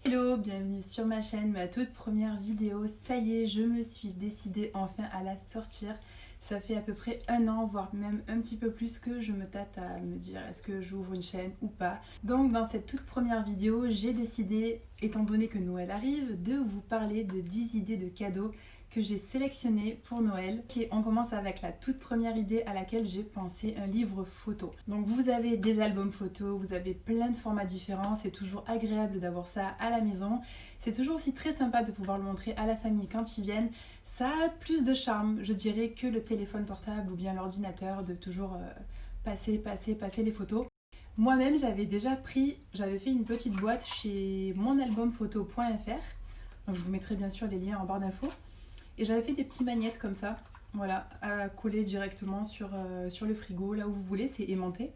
Hello, bienvenue sur ma chaîne, ma toute première vidéo. Ça y est, je me suis décidée enfin à la sortir. Ça fait à peu près 1 an, voire même un petit peu plus que je me tâte à me dire est-ce que j'ouvre une chaîne ou pas. Donc dans cette toute première vidéo, j'ai décidé, étant donné que Noël arrive, de vous parler de 10 idées de cadeaux que j'ai sélectionné pour Noël. Et on commence avec la toute première idée à laquelle j'ai pensé, un livre photo. Donc vous avez des albums photos, vous avez plein de formats différents, c'est toujours agréable d'avoir ça à la maison. C'est toujours aussi très sympa de pouvoir le montrer à la famille quand ils viennent. Ça a plus de charme, je dirais, que le téléphone portable ou bien l'ordinateur, de toujours passer les photos. Moi-même, j'avais fait une petite boîte chez monalbumphoto.fr. Donc je vous mettrai bien sûr les liens en barre d'infos. Et j'avais fait des petits magnettes comme ça, voilà, à coller directement sur le frigo, là où vous voulez, c'est aimanté.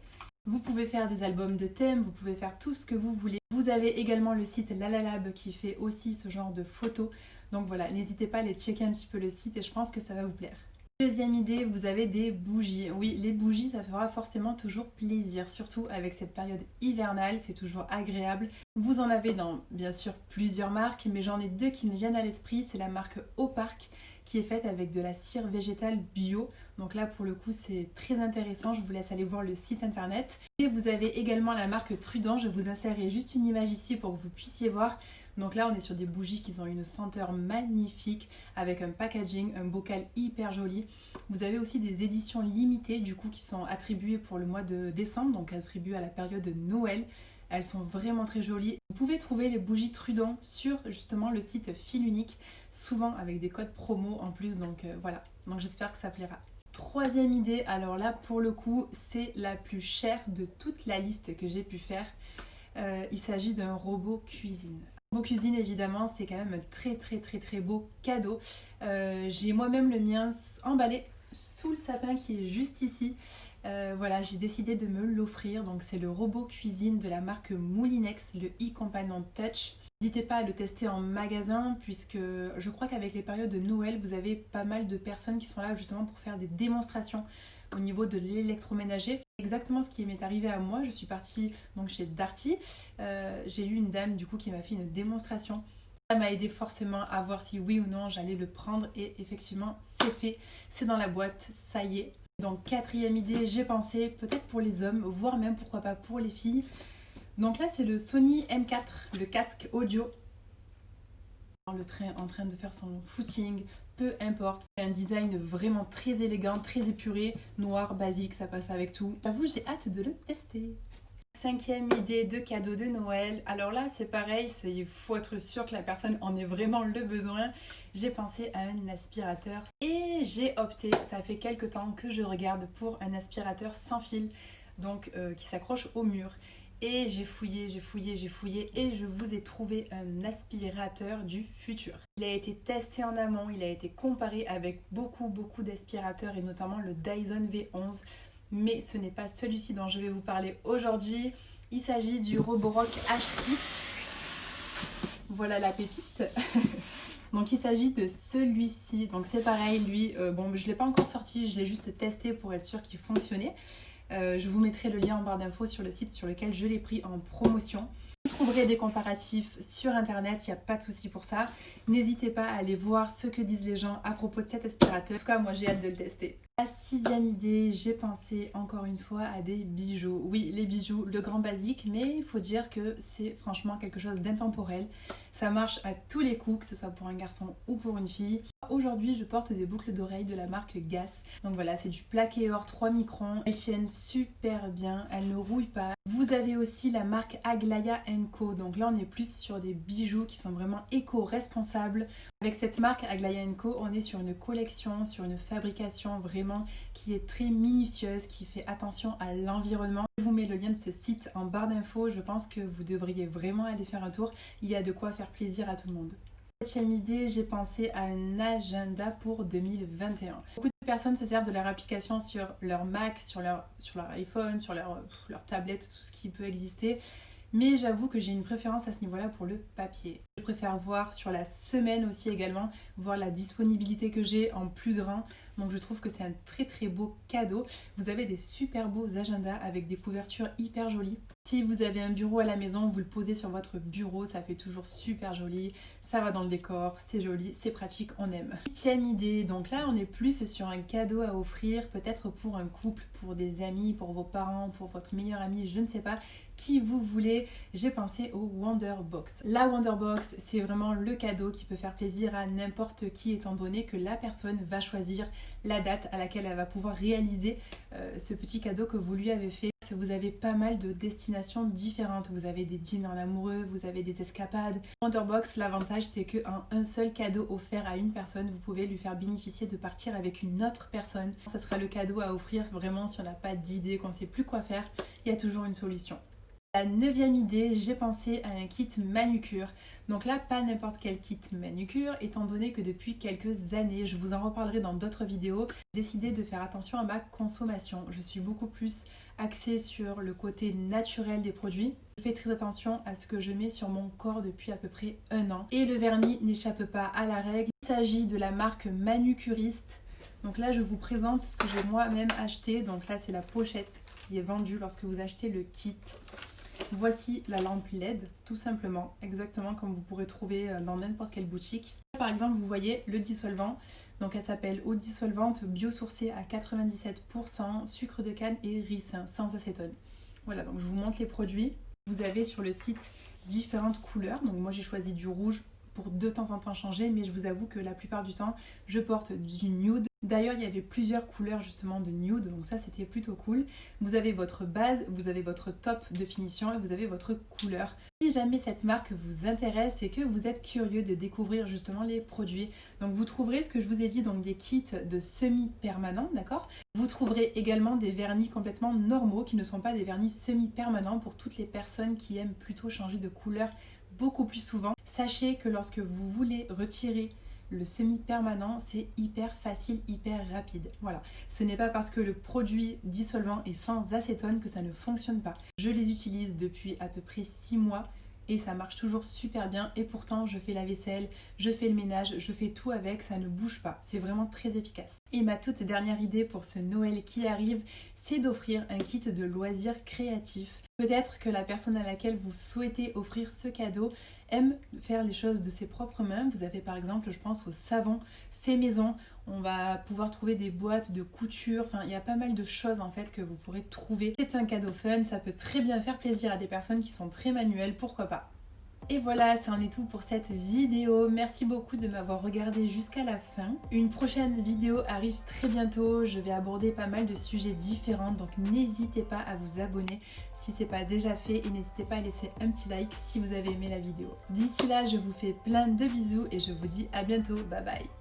Vous pouvez faire des albums de thèmes, vous pouvez faire tout ce que vous voulez. Vous avez également le site Lalalab qui fait aussi ce genre de photos. Donc voilà, n'hésitez pas à aller checker un petit peu le site et je pense que ça va vous plaire. Deuxième idée, vous avez des bougies. Oui, les bougies, ça fera forcément toujours plaisir, surtout avec cette période hivernale, c'est toujours agréable. Vous en avez dans, bien sûr, plusieurs marques, mais j'en ai deux qui me viennent à l'esprit. C'est la marque Au Parc, qui est faite avec de la cire végétale bio. Donc là, pour le coup, c'est très intéressant. Je vous laisse aller voir le site internet. Et vous avez également la marque Trudent. Je vous insérerai juste une image ici pour que vous puissiez voir. Donc là, on est sur des bougies qui ont une senteur magnifique avec un packaging, un bocal hyper joli. Vous avez aussi des éditions limitées du coup qui sont attribuées pour le mois de décembre, donc attribuées à la période de Noël. Elles sont vraiment très jolies. Vous pouvez trouver les bougies Trudent sur justement le site Fil Unique, souvent avec des codes promo en plus, donc voilà. Donc j'espère que ça plaira. Troisième idée, alors là pour le coup c'est la plus chère de toute la liste que j'ai pu faire. Il s'agit d'un robot cuisine. Robot cuisine évidemment c'est quand même un très beau cadeau. J'ai moi-même le mien emballé sous le sapin qui est juste ici. Voilà, j'ai décidé de me l'offrir. Donc c'est le robot cuisine de la marque Moulinex, le e-Companion Touch. N'hésitez pas à le tester en magasin puisque je crois qu'avec les périodes de Noël, vous avez pas mal de personnes qui sont là justement pour faire des démonstrations au niveau de l'électroménager. Exactement ce qui m'est arrivé à moi. Je suis partie donc chez Darty. J'ai eu une dame du coup qui m'a fait une démonstration. Ça m'a aidé forcément à voir si oui ou non j'allais le prendre et effectivement c'est fait. C'est dans la boîte, ça y est. Donc quatrième idée, j'ai pensé peut-être pour les hommes, voire même pourquoi pas pour les filles. Donc là c'est le Sony M4, le casque audio. Le train en train de faire son footing, peu importe. Un design vraiment très élégant, très épuré, noir, basique, ça passe avec tout. J'avoue, j'ai hâte de le tester. Cinquième idée de cadeau de Noël. Alors là, c'est pareil, il faut être sûr que la personne en ait vraiment le besoin. J'ai pensé à un aspirateur et j'ai opté, ça fait quelques temps que je regarde pour un aspirateur sans fil, donc qui s'accroche au mur. Et j'ai fouillé et je vous ai trouvé un aspirateur du futur. Il a été testé en amont, il a été comparé avec beaucoup d'aspirateurs et notamment le Dyson V11. Mais ce n'est pas celui-ci dont je vais vous parler aujourd'hui. Il s'agit du Roborock H6. Voilà la pépite. Donc il s'agit de celui-ci. Donc c'est pareil, lui, bon je ne l'ai pas encore sorti, je l'ai juste testé pour être sûr qu'il fonctionnait. Je vous mettrai le lien en barre d'infos sur le site sur lequel je l'ai pris en promotion. Vous trouverez des comparatifs sur internet, il n'y a pas de souci pour ça. N'hésitez pas à aller voir ce que disent les gens à propos de cet aspirateur. En tout cas, moi j'ai hâte de le tester. La sixième idée, j'ai pensé encore une fois à des bijoux. Oui, les bijoux, le grand basique, mais il faut dire que c'est franchement quelque chose d'intemporel. Ça marche à tous les coups, que ce soit pour un garçon ou pour une fille. Aujourd'hui, je porte des boucles d'oreilles de la marque Gass. Donc voilà, c'est du plaqué or 3 microns. Elles tiennent super bien, elles ne rouillent pas. Vous avez aussi la marque Aglaya Co. Donc là, on est plus sur des bijoux qui sont vraiment éco-responsables. Avec cette marque Aglaya Co, on est sur une collection, sur une fabrication vraiment qui est très minutieuse, qui fait attention à l'environnement. Je vous mets le lien de ce site en barre d'infos. Je pense que vous devriez vraiment aller faire un tour. Il y a de quoi faire plaisir à tout le monde. Septième idée, j'ai pensé à un agenda pour 2021. Beaucoup de personnes se servent de leur application sur leur Mac, sur leur iPhone, sur leur tablette, tout ce qui peut exister. Mais j'avoue que j'ai une préférence à ce niveau-là pour le papier. Je préfère voir sur la semaine aussi également, voir la disponibilité que j'ai en plus grand. Donc je trouve que c'est un très très beau cadeau. Vous avez des super beaux agendas avec des couvertures hyper jolies. Si vous avez un bureau à la maison, vous le posez sur votre bureau, ça fait toujours super joli. Ça va dans le décor, c'est joli, c'est pratique, on aime. 8e idée, donc là on est plus sur un cadeau à offrir, peut-être pour un couple, pour des amis, pour vos parents, pour votre meilleur ami, je ne sais pas qui vous voulez. J'ai pensé au Wonderbox. La Wonderbox, c'est vraiment le cadeau qui peut faire plaisir à n'importe qui étant donné que la personne va choisir la date à laquelle elle va pouvoir réaliser ce petit cadeau que vous lui avez fait. Vous avez pas mal de destinations différentes. Vous avez des dîners en amoureux, vous avez des escapades. Wonderbox, l'avantage c'est qu'un seul cadeau offert à une personne, vous pouvez lui faire bénéficier de partir avec une autre personne. Ça sera le cadeau à offrir vraiment si on n'a pas d'idée, qu'on ne sait plus quoi faire, il y a toujours une solution. La 9e idée, j'ai pensé à un kit manucure. Donc là, pas n'importe quel kit manucure, étant donné que depuis quelques années, je vous en reparlerai dans d'autres vidéos, j'ai décidé de faire attention à ma consommation. Je suis beaucoup plus axée sur le côté naturel des produits. Je fais très attention à ce que je mets sur mon corps depuis à peu près 1 an. Et le vernis n'échappe pas à la règle. Il s'agit de la marque Manucuriste. Donc là, je vous présente ce que j'ai moi-même acheté. Donc là, c'est la pochette qui est vendue lorsque vous achetez le kit. Voici la lampe LED, tout simplement, exactement comme vous pourrez trouver dans n'importe quelle boutique. Par exemple, vous voyez le dissolvant, donc elle s'appelle eau dissolvante biosourcée à 97%, sucre de canne et ricin, sans acétone. Voilà, donc je vous montre les produits. Vous avez sur le site différentes couleurs, donc moi j'ai choisi du rouge pour de temps en temps changer, mais je vous avoue que la plupart du temps, je porte du nude. D'ailleurs, il y avait plusieurs couleurs justement de nude, donc ça c'était plutôt cool. Vous avez votre base, vous avez votre top de finition et vous avez votre couleur. Si jamais cette marque vous intéresse et que vous êtes curieux de découvrir justement les produits, donc vous trouverez ce que je vous ai dit, donc des kits de semi-permanents, d'accord ? Vous trouverez également des vernis complètement normaux qui ne sont pas des vernis semi-permanents pour toutes les personnes qui aiment plutôt changer de couleur beaucoup plus souvent. Sachez que lorsque vous voulez retirer le semi-permanent, c'est hyper facile, hyper rapide. Voilà, ce n'est pas parce que le produit dissolvant est sans acétone que ça ne fonctionne pas. Je les utilise depuis à peu près 6 mois et ça marche toujours super bien et pourtant je fais la vaisselle, je fais le ménage, je fais tout avec, ça ne bouge pas. C'est vraiment très efficace. Et ma toute dernière idée pour ce Noël qui arrive, c'est d'offrir un kit de loisirs créatifs. Peut-être que la personne à laquelle vous souhaitez offrir ce cadeau aime faire les choses de ses propres mains. Vous avez par exemple, je pense au savon fait maison. On va pouvoir trouver des boîtes de couture. Enfin, il y a pas mal de choses en fait que vous pourrez trouver. C'est un cadeau fun, ça peut très bien faire plaisir à des personnes qui sont très manuelles, pourquoi pas. Et voilà, ça en est tout pour cette vidéo. Merci beaucoup de m'avoir regardé jusqu'à la fin. Une prochaine vidéo arrive très bientôt. Je vais aborder pas mal de sujets différents, donc n'hésitez pas à vous abonner si ce n'est pas déjà fait et n'hésitez pas à laisser un petit like si vous avez aimé la vidéo. D'ici là, je vous fais plein de bisous et je vous dis à bientôt. Bye bye.